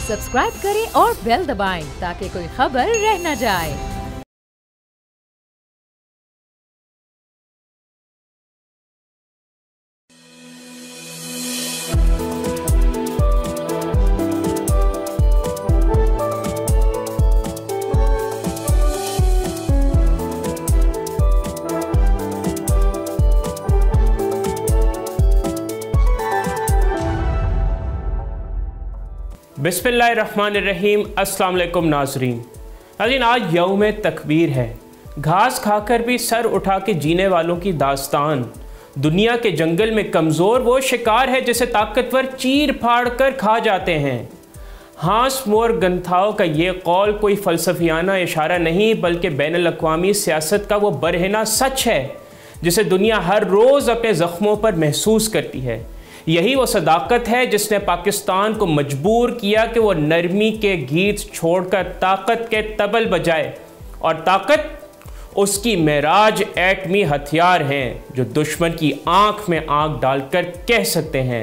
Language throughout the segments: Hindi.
सब्सक्राइब करें और बेल दबाएं ताकि कोई खबर रह न जाए। बिस्मिल्लाहिर्रहमानिर्रहीम। अस्सलाम वालेकुम नाज़रीन। आज यौम तकबीर है। घास खाकर भी सर उठा के जीने वालों की दास्तान। दुनिया के जंगल में कमज़ोर वो शिकार है जिसे ताकतवर चीर फाड़ कर खा जाते हैं। हांस मोर गंथाओ का ये कौल कोई फ़लसफ़ियाना इशारा नहीं बल्कि बैनुल-अक़वामी सियासत का वो बरहना सच है जिसे दुनिया हर रोज़ अपने ज़ख्मों पर महसूस करती है। यही वो सदाकत है जिसने पाकिस्तान को मजबूर किया कि वो नरमी के गीत छोड़कर ताकत के तबल बजाए, और ताकत उसकी मेराज एटमी हथियार हैं जो दुश्मन की आंख में आंख डालकर कह सकते हैं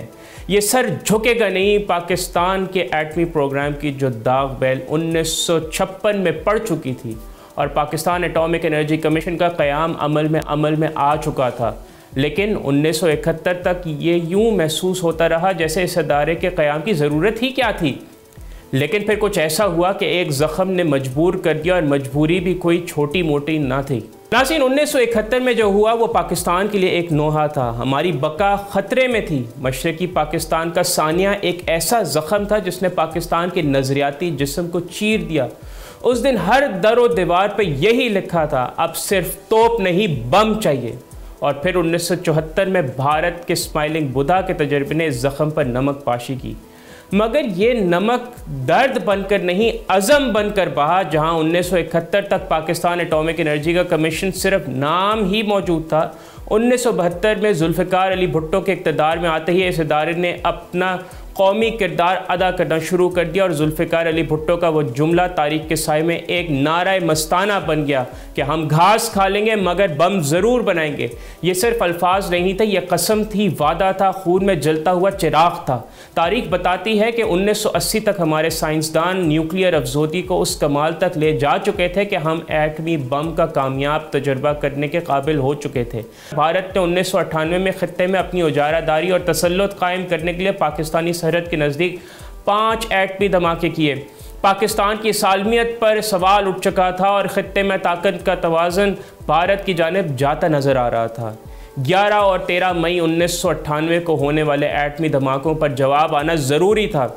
ये सर झुकेगा नहीं। पाकिस्तान के एटमी प्रोग्राम की जो दाग बैल 1956 में पड़ चुकी थी और पाकिस्तान एटॉमिक एनर्जी कमीशन का क़याम अमल में आ चुका था, लेकिन 1971 तक ये यूं महसूस होता रहा जैसे इस अदारे के क़याम की ज़रूरत ही क्या थी। लेकिन फिर कुछ ऐसा हुआ कि एक ज़ख़म ने मजबूर कर दिया, और मजबूरी भी कोई छोटी मोटी ना थी। नाज़रीन, 1971 में जो हुआ वो पाकिस्तान के लिए एक नोहा था। हमारी बका ख़तरे में थी। मशरक़ी पाकिस्तान का सानिया एक ऐसा ज़ख़म था जिसने पाकिस्तान के नज़रियाती जिस्म को चीर दिया। उस दिन हर दरो दीवार पर यही लिखा था, अब सिर्फ तोप नहीं बम चाहिए। और फिर 1974 में भारत के स्माइलिंग बुद्धा के तजर्बे ने इस ज़ख़म पर नमक पाशी की, मगर ये नमक दर्द बनकर नहीं अज़म बनकर बहा। जहां 1971 तक पाकिस्तान एटॉमिक एनर्जी का कमीशन सिर्फ नाम ही मौजूद था, 1972 में जुल्फ़िकार अली भुट्टो के इक़्तिदार में आते ही इस इदारे ने अपना कौमी किरदार अदा करना शुरू कर दिया, और जुल्फ़िकार अली भुट्टो का वो जुमला तारीख के साए में एक नारा मस्ताना बन गया कि हम घास खा लेंगे मगर बम ज़रूर बनाएंगे। ये सिर्फ अल्फाज नहीं थे, ये कसम थी, वादा था, खून में जलता हुआ चिराग था। तारीख बताती है कि 1980 तक हमारे साइंसदान न्यूक्लियर अफजोदी को उस कमाल तक ले जा चुके थे कि हम एटमी बम का कामयाब तजर्बा करने के काबिल हो चुके थे। भारत ने 1998 में ख़ित्ते में अपनी उजारादारी और तसल्लुत कायम करने के लिए पाकिस्तानी सरहद के नज़दीक 5 एटमी धमाके किए। पाकिस्तान की सालमियत पर सवाल उठ चुका था और ख़ित्ते में ताकत का तवाज़ुन भारत की जानिब जाता नज़र आ रहा था। 11 और 13 मई 1998 को होने वाले एटमी धमाकों पर जवाब आना ज़रूरी था।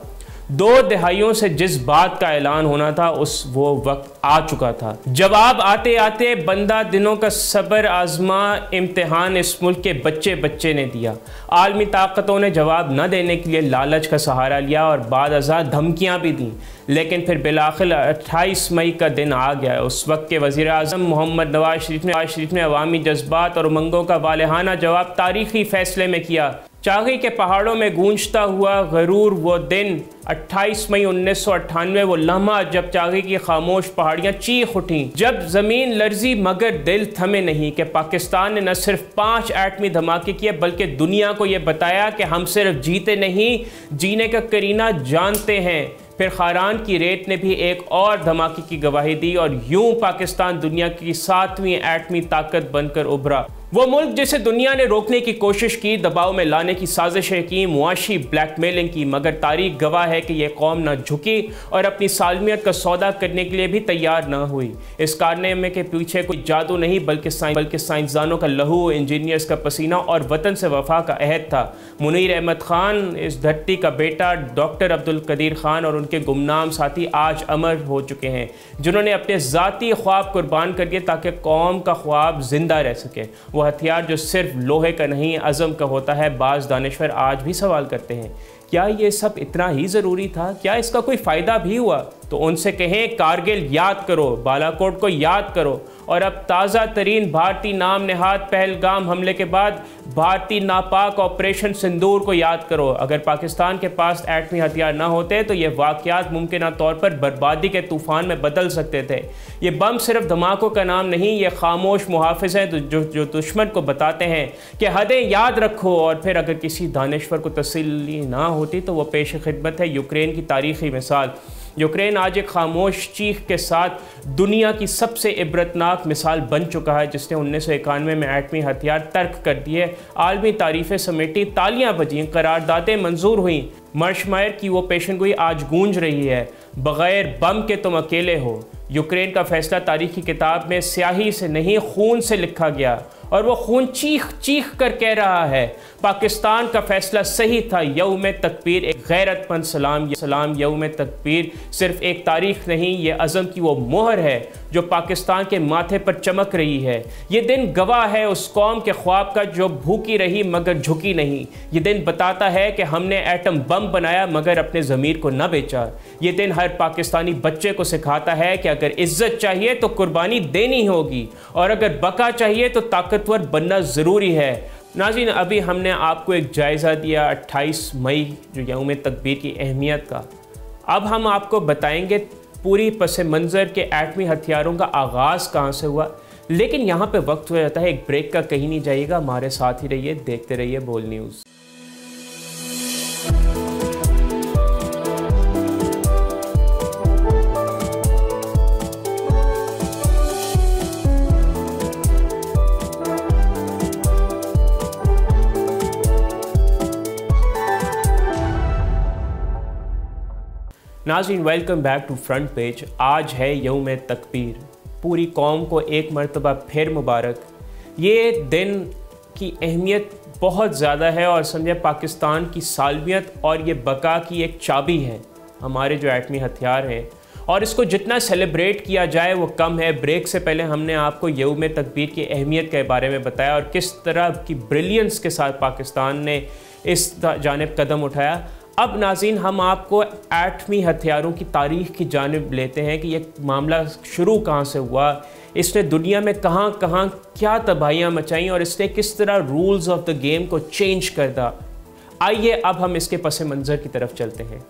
2 दहाइयों से जिस बात का ऐलान होना था वो वक्त आ चुका था। जवाब आते आते बंदा दिनों का सब्र आजमा इम्तिहान इस मुल्क के बच्चे बच्चे ने दिया। आलमी ताकतों ने जवाब न देने के लिए लालच का सहारा लिया और बाद अज़ा धमकियाँ भी दी, लेकिन फिर बिलाखिर 28 मई का दिन आ गया। उस वक्त के वज़ीर आज़म मोहम्मद नवाज शरीफ ने अवामी जज्बात और उमंगों का वालेहाना जवाब तारीख़ी फ़ैसले में किया। चागी के पहाड़ों में गूंजता हुआ गरूर वो दिन 28 मई 1998, वो लम्हा जब चागी की खामोश पहाड़ियाँ चीख उठीं, जब ज़मीन लर्जी मगर दिल थमे नहीं कि पाकिस्तान ने न सिर्फ 5 एटमी धमाके किए बल्कि दुनिया को ये बताया कि हम सिर्फ जीते नहीं, जीने का करीना जानते हैं। फिर खारान की रेत ने भी एक और धमाके की गवाही दी और यूं पाकिस्तान दुनिया की 7वीं एटमी ताकत बनकर उभरा। वो मुल्क जिसे दुनिया ने रोकने की कोशिश की, दबाव में लाने की साजिशें की, मुआशी ब्लैकमेलिंग की, मगर तारीख गवाह है कि यह कौम न झुकी और अपनी सालमियत का सौदा करने के लिए भी तैयार न हुई। इस कारनामे के पीछे कोई जादू नहीं बल्कि साइंसदानों का लहू, इंजीनियर्स का पसीना और वतन से वफा का अहद था। मुनीर अहमद खान, इस धरती का बेटा, डॉक्टर अब्दुल कदीर खान और उनके गुमनाम साथी आज अमर हो चुके हैं, जिन्होंने अपने ज़ाती ख्वाब कुर्बान कर दिए ताकि कौम का ख्वाब जिंदा रह सके। वो हथियार जो सिर्फ लोहे का नहीं अज़म का होता है। बाज़ दानिश्वर आज भी सवाल करते हैं, क्या ये सब इतना ही ज़रूरी था? क्या इसका कोई फ़ायदा भी हुआ? तो उनसे कहें कारगिल याद करो, बालाकोट को याद करो, और अब ताज़ा तरीन भारतीय नाम नेहाद पहलगाम हमले के बाद भारतीय नापाक ऑपरेशन सिंदूर को याद करो। अगर पाकिस्तान के पास एटमी हथियार न होते तो ये वाक़यात मुमकिन तौर पर बर्बादी के तूफ़ान में बदल सकते थे। ये बम सिर्फ धमाकों का नाम नहीं, ये खामोश मुहाफ़िज़ हैं जो दुश्मन को बताते हैं कि हदें याद रखो। और फिर अगर किसी दानिश्वर को तसल्ली ना होती तो वह पेश खिदमत है यूक्रेन की तारीख़ी मिसाल। यूक्रेन आज एक खामोश चीख के साथ दुनिया की सबसे इबरतनाक मिसाल बन चुका है, जिसने 1991 में एटमी हथियार तर्क कर दिए, आलमी तारीफ़ें समेटी, तालियां बजीं, करारदादें मंजूर हुई। मर्शमायर की वो पेशनगोई आज गूंज रही है, बग़ैर बम के तुम अकेले हो। यूक्रेन का फैसला तारीख़ी किताब में स्याही से नहीं खून से लिखा गया, और वो खून चीख चीख कर कह रहा है पाकिस्तान का फैसला सही था। यौम तकबीर एक गैरतमंद सलाम। यौम तकबीर सिर्फ एक तारीख नहीं, ये अज़म की वो मोहर है जो पाकिस्तान के माथे पर चमक रही है। ये दिन गवाह है उस कौम के ख्वाब का जो भूखी रही मगर झुकी नहीं। ये दिन बताता है कि हमने एटम बम बनाया मगर अपने ज़मीर को न बेचा। ये दिन हर पाकिस्तानी बच्चे को सिखाता है कि अगर इज्जत चाहिए तो कुर्बानी देनी होगी, और अगर बका चाहिए तो ताकतवर बनना ज़रूरी है। नाज़रीन, अभी हमने आपको एक जायज़ा दिया 28 मई जो यौम तकबीर की अहमियत का। अब हम आपको बताएंगे पूरी पस मंज़र के एटमी हथियारों का आगाज़ कहाँ से हुआ। लेकिन यहाँ पे वक्त हो जाता है एक ब्रेक का, कहीं नहीं जाइएगा, हमारे साथ ही रहिए, देखते रहिए बोल न्यूज़। नाज़रीन, welcome back to front page. आज है यौम तकबीर, पूरी कौम को एक मरतबा फिर मुबारक। ये दिन की अहमियत बहुत ज़्यादा है और समझे पाकिस्तान की सालमियत और ये बका की एक चाबी है हमारे जो एटमी हथियार हैं, और इसको जितना सेलिब्रेट किया जाए वो कम है। ब्रेक से पहले हमने आपको यौम तकबीर की अहमियत के बारे में बताया और किस तरह की ब्रिलियंस के साथ पाकिस्तान ने इस जानिब कदम उठाया। अब नाज़रीन, हम आपको एटमी हथियारों की तारीख़ की जानिब लेते हैं कि ये मामला शुरू कहाँ से हुआ, इसने दुनिया में कहाँ कहाँ क्या तबाहियाँ मचाईं और इसने किस तरह रूल्स ऑफ द गेम को चेंज कर दिया। आइए अब हम इसके पस मंज़र की तरफ चलते हैं।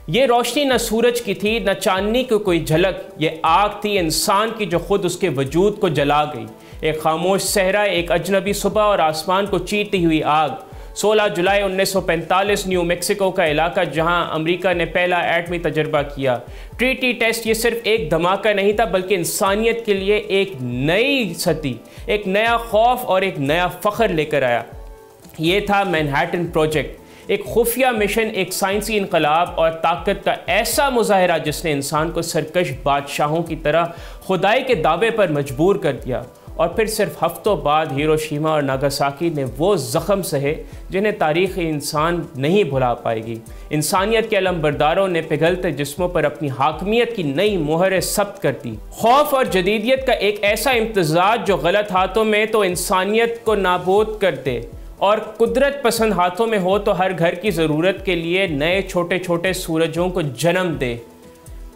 ये रोशनी न सूरज की थी न चांदनी की कोई झलक, ये आग थी इंसान की जो खुद उसके वजूद को जला गई। एक खामोश सहरा, एक अजनबी सुबह और आसमान को चीरती हुई आग। 16 जुलाई 1945 न्यू मैक्सिको का इलाका जहां अमेरिका ने पहला एटमी तजर्बा किया। ट्रीटी टेस्ट ये सिर्फ एक धमाका नहीं था बल्कि इंसानियत के लिए एक नई सदी, एक नया खौफ और एक नया फ़ख्र लेकर आया। ये था मैनहट्टन प्रोजेक्ट, एक खुफिया मिशन, एक साइंसी इनकलाब और ताकत का ऐसा मुजाहरा जिसने इंसान को सरकश बादशाहों की तरह खुदाई के दावे पर मजबूर कर दिया। और फिर सिर्फ हफ्तों बाद हिरोशिमा और नागासाकी ने वो ज़ख्म सहे जिन्हें तारीख़ इंसान नहीं भुला पाएगी। इंसानियत के अलमबरदारों ने पिघलते जिस्मों पर अपनी हाकमियत की नई मोहरें सब्त कर दी। खौफ और जदीदियत का एक ऐसा इम्तजाज जो गलत हाथों में तो इंसानियत को नाबूद कर दे और कुदरत पसंद हाथों में हो तो हर घर की ज़रूरत के लिए नए छोटे छोटे सूरजों को जन्म दे।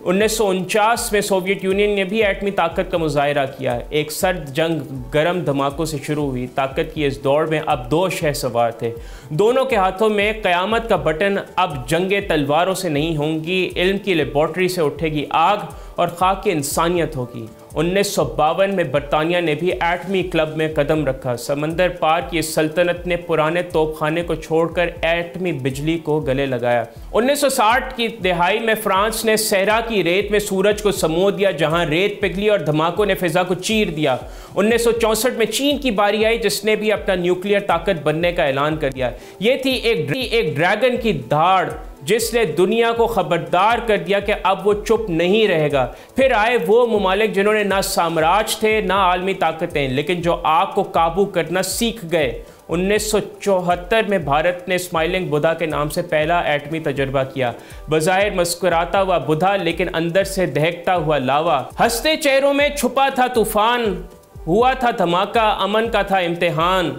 1949 में सोवियत यूनियन ने भी एटमी ताकत का मुजाहरा किया। एक सर्द जंग गर्म धमाकों से शुरू हुई। ताकत की इस दौड़ में अब दो शह सवार थे, दोनों के हाथों में क़यामत का बटन। अब जंगे तलवारों से नहीं होंगी, इल्म की लेबॉर्ट्री से उठेगी आग और खाक इंसानियत होगी। 1952 में बरतानिया ने भी एटमी क्लब में कदम रखा। समंदर पार की इस सल्तनत ने पुराने तोपखाने को छोड़कर एटमी बिजली को गले लगाया। 1960 की दिहाई में फ्रांस ने सहरा की रेत में सूरज को समो दिया, जहां रेत पिघली और धमाकों ने फिजा को चीर दिया। 1964 में चीन की बारी आई जिसने भी अपना न्यूक्लियर ताकत बनने का ऐलान कर दिया। ये थी एक ड्रैगन की धाड़ जिसने दुनिया को खबरदार कर दिया कि अब वो चुप नहीं रहेगा। फिर आए वो ममालिक जिन्होंने ना साम्राज्य थे ना आलमी ताकतें, लेकिन जो आग को काबू करना सीख गए। 1974 में भारत ने स्माइलिंग बुधा के नाम से पहला एटमी तजर्बा किया। बज़ाहिर मुस्कुराता हुआ बुधा लेकिन अंदर से दहकता हुआ लावा। हंसते चेहरों में छुपा था तूफान, हुआ था धमाका, अमन का था इम्तिहान।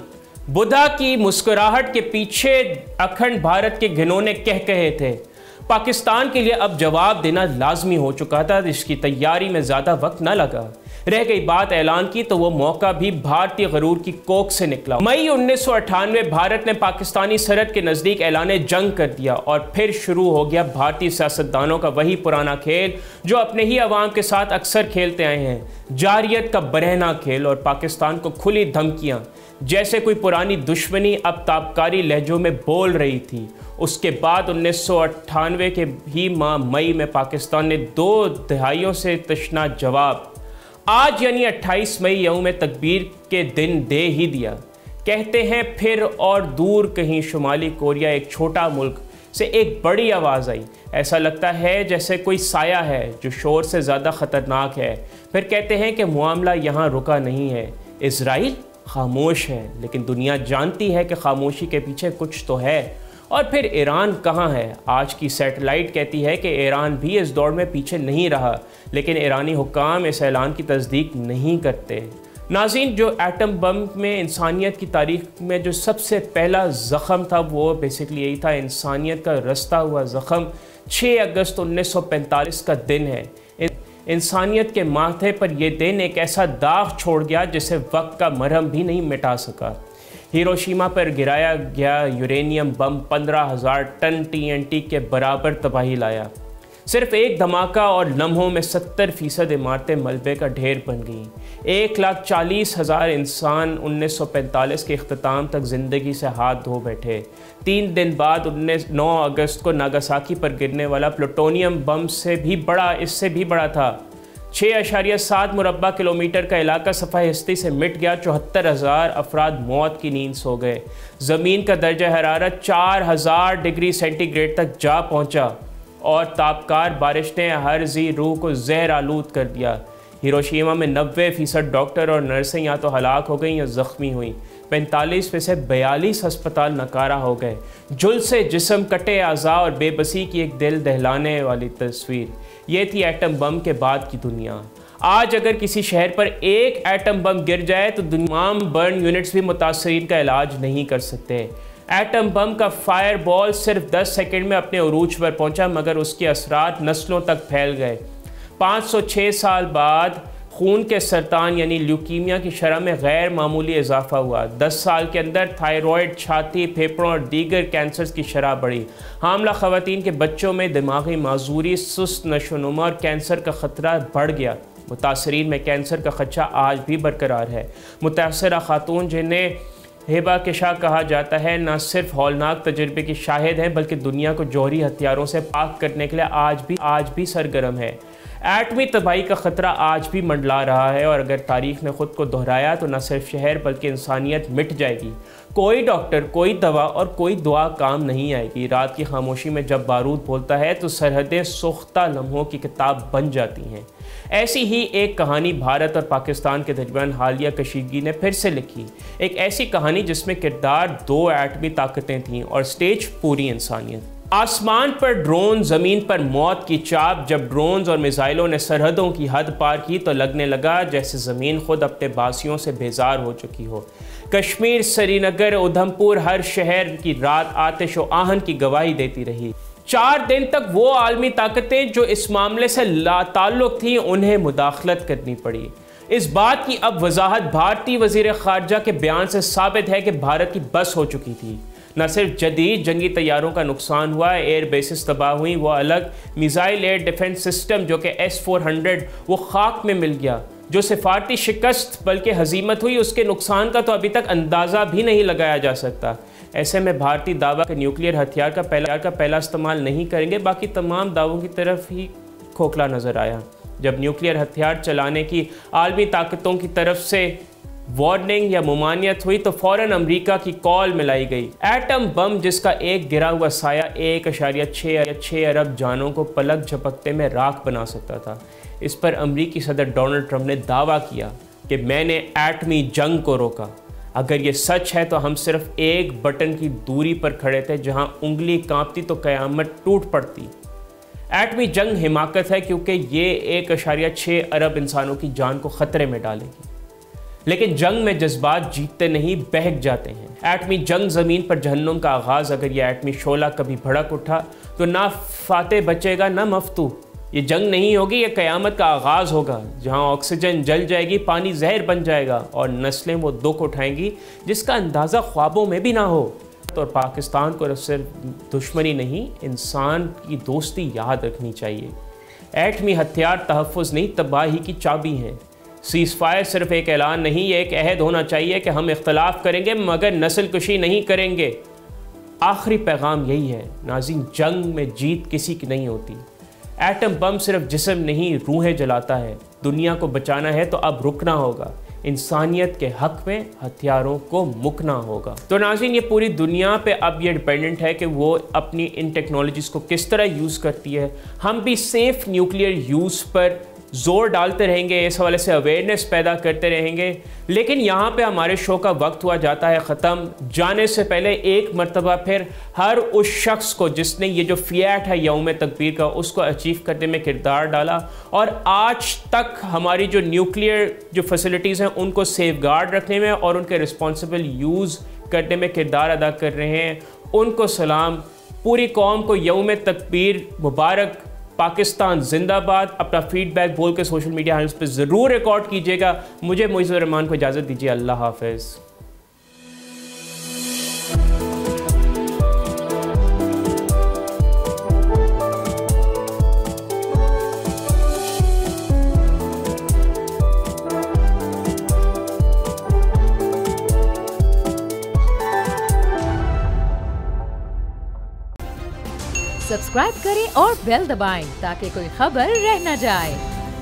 बुधा की मुस्कुराहट के पीछे अखंड भारत के घिनौने कह कहे थे। पाकिस्तान के लिए अब जवाब देना लाजमी हो चुका था। इसकी तैयारी में ज़्यादा वक्त न लगा। रह गई बात ऐलान की तो वो मौका भी भारतीय गरूर की कोख से निकला। मई 1998 भारत ने पाकिस्तानी सरहद के नज़दीक ऐलान जंग कर दिया और फिर शुरू हो गया भारतीय सियासतदानों का वही पुराना खेल जो अपने ही अवाम के साथ अक्सर खेलते आए हैं, जारियत का बरहना खेल और पाकिस्तान को खुली धमकियाँ, जैसे कोई पुरानी दुश्मनी अब ताबकारी लहजों में बोल रही थी। उसके बाद 1998 के ही माह मई में पाकिस्तान ने 2 दहाइयों से तशना जवाब आज यानी 28 मई यौम तकबीर के दिन दे ही दिया। कहते हैं फिर और दूर कहीं शुमाली कोरिया एक छोटा मुल्क से एक बड़ी आवाज़ आई। ऐसा लगता है जैसे कोई साया है जो शोर से ज़्यादा ख़तरनाक है। फिर कहते हैं कि मामला यहाँ रुका नहीं है, इजराइल खामोश है, लेकिन दुनिया जानती है कि खामोशी के पीछे कुछ तो है। और फिर ईरान कहाँ है? आज की सैटेलाइट कहती है कि ईरान भी इस दौड़ में पीछे नहीं रहा, लेकिन ईरानी हुक्काम इस ऐलान की तस्दीक नहीं करते। नाज़रीन, जो एटम बम में इंसानियत की तारीख में जो सबसे पहला ज़ख़म था वो बेसिकली यही था, इंसानियत का रस्ता हुआ ज़ख़म 6 अगस्त 1945 का दिन है। इंसानियत के माथे पर यह दिन एक ऐसा दाग छोड़ गया जिसे वक्त का मरहम भी नहीं मिटा सका। हिरोशिमा पर गिराया गया यूरेनियम बम 15,000 टन TNT के बराबर तबाही लाया। सिर्फ एक धमाका और लम्हों में 70% इमारतें मलबे का ढेर बन गईं। 1,40,000 इंसान 1945 के अख्ताम तक ज़िंदगी से हाथ धो बैठे। 3 दिन बाद 9 अगस्त को नागासाकी पर गिरने वाला प्लूटोनियम बम इससे भी बड़ा था। 6.7 मुरब्बा किलोमीटर का इलाका सफ़ाहिस्ती से मिट गया। 74,000 अफराद मौत की नींद सो गए। ज़मीन का दर्जा हरारत 4,000 डिग्री सेंटीग्रेड तक जा पहुंचा और ताबकार बारिश ने हर जी रूह को जहर आलूद कर दिया। हिरोशिमा में 90% डॉक्टर और नर्सें या तो हलाक हो गई या ज़ख्मी हुई। 45 में से 42 अस्पताल नकारा हो गए। झुलसे जिस्म, कटे आज़ा और बेबसी की एक दिल दहलाने वाली तस्वीर। ये थी एटम बम के बाद की दुनिया। आज अगर किसी शहर पर एक एटम बम गिर जाए तो तमाम बर्न यूनिट्स भी मुतासरीन का इलाज नहीं कर सकते। एटम बम का फायर बॉल सिर्फ 10 सेकंड में अपने उरूज पर पहुंचा, मगर उसके असरात नस्लों तक फैल गए। 506 साल बाद खून के सरतान यानी ल्यूकीमिया की शरह में गैर मामूली इजाफा हुआ। 10 साल के अंदर थायराइड, छाती, फेफड़ों और दीगर कैंसर्स की शरह बढ़ी। हामला ख़वातीन के बच्चों में दिमागी माजूरी, सुस्त नशोनुमा और कैंसर का ख़तरा बढ़ गया। मुतासरीन में कैंसर का खदशा आज भी बरकरार है। मुतासरा खातून, जिन्हें हेबा के शाह कहा जाता है, न सिर्फ हौलनाक तजुर्बे की शाहिद हैं बल्कि दुनिया को जौहरी हथियारों से पाक करने के लिए आज भी सरगर्म है। एटमी तबाही का ख़तरा आज भी मंडला रहा है और अगर तारीख़ ने ख़ुद को दोहराया तो न सिर्फ शहर बल्कि इंसानियत मिट जाएगी। कोई डॉक्टर, कोई दवा और कोई दुआ काम नहीं आएगी। रात की खामोशी में जब बारूद बोलता है तो सरहदें सोख्ता लम्हों की किताब बन जाती हैं। ऐसी ही एक कहानी भारत और पाकिस्तान के दरमियान हालिया कशीदगी ने फिर से लिखी। एक ऐसी कहानी जिसमें किरदार 2 एटमी ताकतें थीं और स्टेज पूरी इंसानियत। आसमान पर ड्रोन, ज़मीन पर मौत की चाप। जब ड्रोन्स और मिसाइलों ने सरहदों की हद पार की तो लगने लगा जैसे ज़मीन खुद अपने बासियों से बेजार हो चुकी हो। कश्मीर, श्रीनगर, उधमपुर, हर शहर की रात आतिश व आहन की गवाही देती रही। 4 दिन तक वो आलमी ताकतें जो इस मामले से लाताल्लुक़ थीं उन्हें मुदाखलत करनी पड़ी। इस बात की अब वजाहत भारतीय वज़ीर ख़ारजा के बयान से साबित है कि भारत की बस हो चुकी थी। न सिर्फ जदीद जंगी तैयारों का नुकसान हुआ, एयर बेसिस तबाह हुई, वो अलग मिसाइल एयर डिफेंस सिस्टम जो कि S-400 वो खाक में मिल गया। जो सिफारती शिकस्त बल्कि हजीमत हुई, उसके नुकसान का तो अभी तक अंदाज़ा भी नहीं लगाया जा सकता। ऐसे में भारतीय दावा के न्यूक्लियर हथियार का पहला इस्तेमाल नहीं करेंगे, बाकी तमाम दावों की तरफ ही खोखला नज़र आया। जब न्यूक्लियर हथियार चलाने की आलमी ताकतों की तरफ से वार्निंग या मुमानियत हुई तो फ़ौरन अमेरिका की कॉल मिलाई गई। एटम बम जिसका एक गिरा हुआ साया 1.6 अरब जानों को पलक झपकते में राख बना सकता था। इस पर अमेरिकी सदर डोनाल्ड ट्रंप ने दावा किया कि मैंने एटमी जंग को रोका। अगर ये सच है तो हम सिर्फ एक बटन की दूरी पर खड़े थे, जहां उंगली कांपती तो क़यामत टूट पड़ती। एटमी जंग हिमाकत है क्योंकि ये 1.6 अरब इंसानों की जान को ख़तरे में डालेगी। लेकिन जंग में जज्बात जीतते नहीं, बहक जाते हैं। एटमी जंग ज़मीन पर जहन्नुम का आगाज़। अगर यह एटमी शोला कभी भड़क उठा तो ना फाते बचेगा ना मफ्तू। ये जंग नहीं होगी, ये क़यामत का आगाज़ होगा, जहाँ ऑक्सीजन जल जाएगी, पानी जहर बन जाएगा और नस्लें वो दुख उठाएंगी जिसका अंदाज़ा ख्वाबों में भी ना हो। तो पाकिस्तान को सिर्फ दुश्मनी नहीं, इंसान की दोस्ती याद रखनी चाहिए। एटमी हथियार तहफ़्फ़ुज़ नहीं, तबाही की चाबी हैं। सीज़ फायर सिर्फ एक ऐलान नहीं, ये एक अहद होना चाहिए कि हम इख्तलाफ करेंगे मगर नस्ल कुशी नहीं करेंगे। आखिरी पैगाम यही है नाज़रीन, जंग में जीत किसी की नहीं होती। एटम बम सिर्फ जिस्म नहीं, रूहें जलाता है। दुनिया को बचाना है तो अब रुकना होगा। इंसानियत के हक में हथियारों को मुकना होगा। तो नाज़रीन, ये पूरी दुनिया पे अब ये डिपेंडेंट है कि वो अपनी इन टेक्नोलॉजीज़ को किस तरह यूज़ करती है। हम भी सेफ़ न्यूक्लियर यूज़ पर ज़ोर डालते रहेंगे, इस हवाले से अवेयरनेस पैदा करते रहेंगे। लेकिन यहाँ पे हमारे शो का वक्त हुआ जाता है ख़त्म। जाने से पहले एक मरतबा फिर हर उस शख्स को जिसने ये जो फ़ियाट है यौम तकबीर का, उसको अचीव करने में किरदार डाला और आज तक हमारी जो न्यूक्लियर जो फैसिलिटीज़ हैं उनको सेफगार्ड रखने में और उनके रिस्पॉन्सिबल यूज़ करने में किरदार अदा कर रहे हैं, उनको सलाम। पूरी कौम को यौम तकबीर मुबारक। पाकिस्तान जिंदाबाद। अपना फीडबैक बोल के सोशल मीडिया हैंडल्स पे ज़रूर रिकॉर्ड कीजिएगा। मुझे मुइज़्ज़ुर रहमान को इजाज़त दीजिए। अल्लाह हाफ़िज़। सब्सक्राइब करें और बेल दबाएं ताकि कोई खबर रह न जाए।